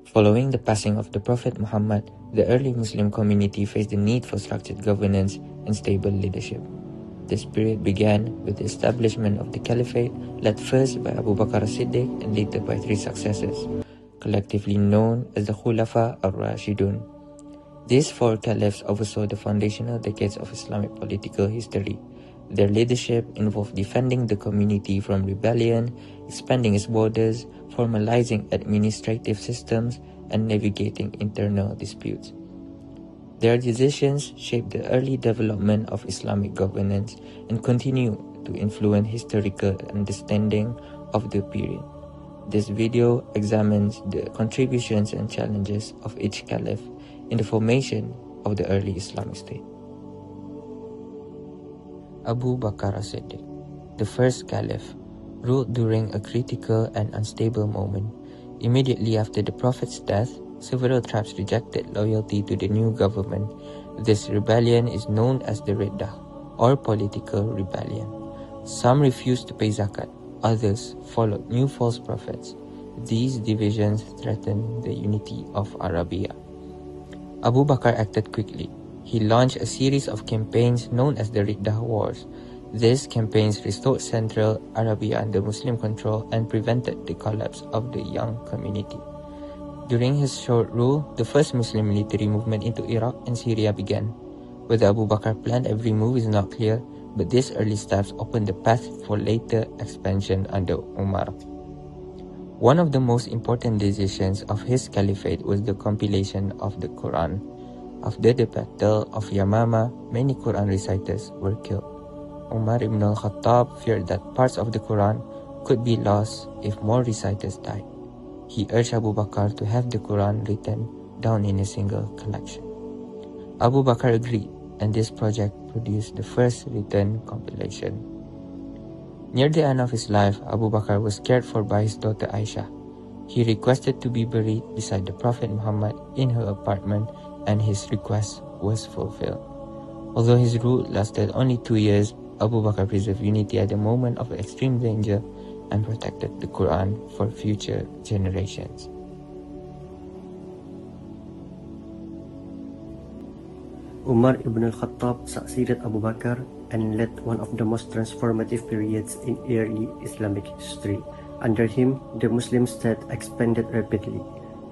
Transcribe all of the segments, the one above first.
Following the passing of the Prophet Muhammad, the early Muslim community faced the need for structured governance and stable leadership. This period began with the establishment of the Caliphate, led first by Abu Bakr as-Siddiq and later by three successors, collectively known as the Khulafa Al-Rashidin. These four caliphs oversaw the foundational decades of Islamic political history. Their leadership involved defending the community from rebellion, expanding its borders, formalizing administrative systems, and navigating internal disputes. Their decisions shaped the early development of Islamic governance and continue to influence historical understanding of the period. This video examines the contributions and challenges of each caliph in the formation of the early Islamic state. Abu Bakr as-Siddiq, the first caliph, ruled during a critical and unstable moment. Immediately after the Prophet's death, several tribes rejected loyalty to the new government. This rebellion is known as the Riddah, or political rebellion. Some refused to pay zakat, others followed new false prophets. These divisions threatened the unity of Arabia. Abu Bakr acted quickly. He launched a series of campaigns known as the Riddah Wars. These campaigns restored Central Arabia under Muslim control and prevented the collapse of the young community. During his short rule, the first Muslim military movement into Iraq and Syria began. Whether Abu Bakr planned every move is not clear, but these early steps opened the path for later expansion under Umar. One of the most important decisions of his caliphate was the compilation of the Quran. After the Battle of Yamama, many Quran reciters were killed. Umar ibn al-Khattab feared that parts of the Quran could be lost if more reciters died. He urged Abu Bakr to have the Quran written down in a single collection. Abu Bakr agreed, and this project produced the first written compilation. Near the end of his life, Abu Bakr was cared for by his daughter Aisha. He requested to be buried beside the Prophet Muhammad in her apartment, and his request was fulfilled. Although his rule lasted only 2 years, Abu Bakr preserved unity at the moment of extreme danger and protected the Quran for future generations. Umar ibn al-Khattab succeeded Abu Bakr and led one of the most transformative periods in early Islamic history. Under him, the Muslim state expanded rapidly.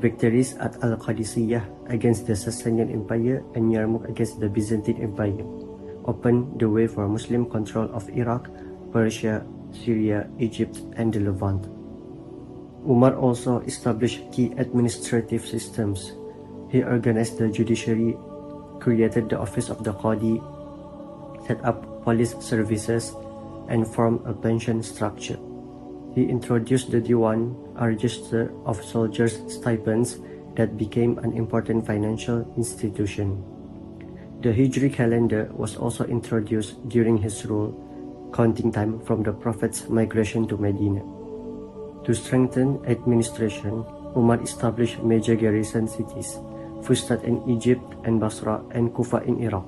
Victories at Al-Qadisiyah against the Sasanian Empire and Yarmouk against the Byzantine Empire opened the way for Muslim control of Iraq, Persia, Syria, Egypt, and the Levant. Umar also established key administrative systems. He organized the judiciary, created the office of the Qadi, set up police services, and formed a pension structure. He introduced the Diwan, a register of soldiers' stipends that became an important financial institution. The Hijri calendar was also introduced during his rule, counting time from the Prophet's migration to Medina. To strengthen administration, Umar established major garrison cities, Fustat in Egypt and Basra and Kufa in Iraq.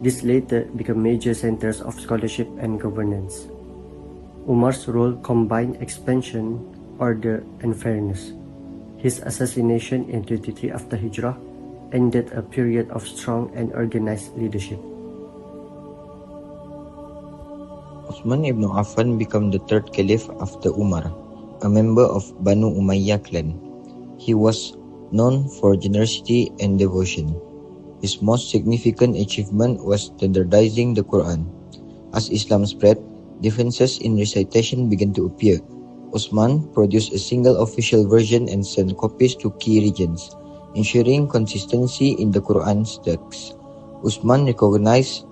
These later became major centers of scholarship and governance. Umar's rule combined expansion, order, and fairness. His assassination in 23 after Hijrah ended a period of strong and organized leadership. Uthman ibn Affan became the third caliph after Umar, a member of Banu Umayyah clan. He was known for generosity and devotion. His most significant achievement was standardizing the Quran. As Islam spread, differences in recitation began to appear. Uthman produced a single official version and sent copies to key regions, ensuring consistency in the Quran's text. Uthman recognized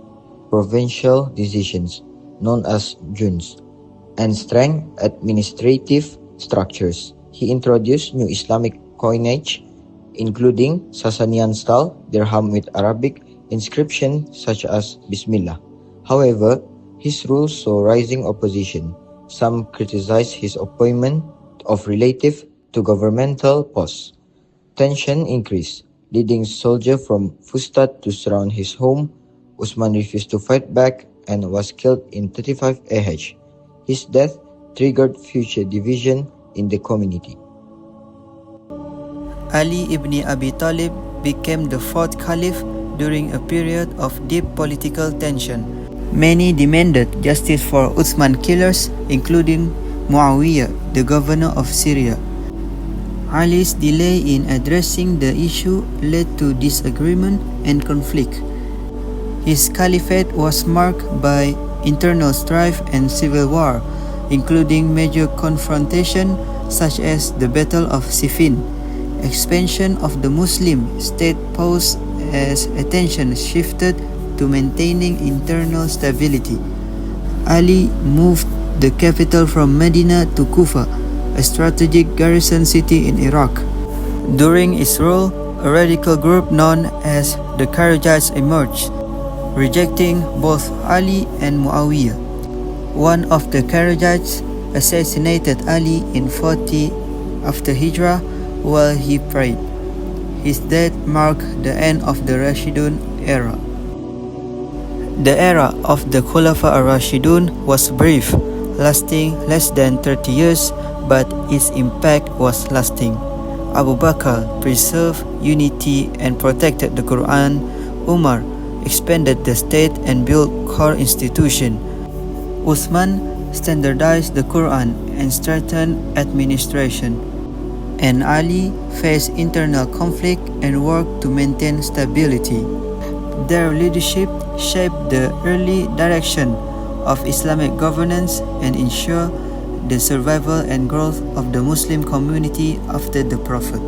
provincial decisions, known as juns, and strengthened administrative structures. He introduced new Islamic coinage, including Sasanian style dirham with Arabic inscription such as Bismillah. However, his rule saw rising opposition. Some criticized his appointment of relative to governmental posts. Tension increased, leading soldiers from Fustat to surround his home. Uthman refused to fight back and was killed in 35 AH. His death triggered future division in the community. Ali ibn Abi Talib became the fourth caliph during a period of deep political tension. Many demanded justice for Uthman killers, including Muawiyah, the governor of Syria. Ali's delay in addressing the issue led to disagreement and conflict. His caliphate was marked by internal strife and civil war, including major confrontation such as the Battle of Siffin. Expansion of the Muslim state posed as attention shifted to maintaining internal stability. Ali moved the capital from Medina to Kufa, a strategic garrison city in Iraq. During his rule, a radical group known as the Kharijites emerged, rejecting both Ali and Muawiyah. One of the Kharijites assassinated Ali in 40 after Hijrah while he prayed. His death marked the end of the Rashidun era. The era of the Khulafa Al-Rashidin was brief, lasting less than 30 years, but its impact was lasting. Abu Bakr preserved unity and protected the Quran. Umar expanded the state and built core institutions. Uthman standardized the Quran and strengthened administration. And Ali faced internal conflict and worked to maintain stability. Their leadership shaped the early direction of Islamic governance and ensured the survival and growth of the Muslim community after the Prophet.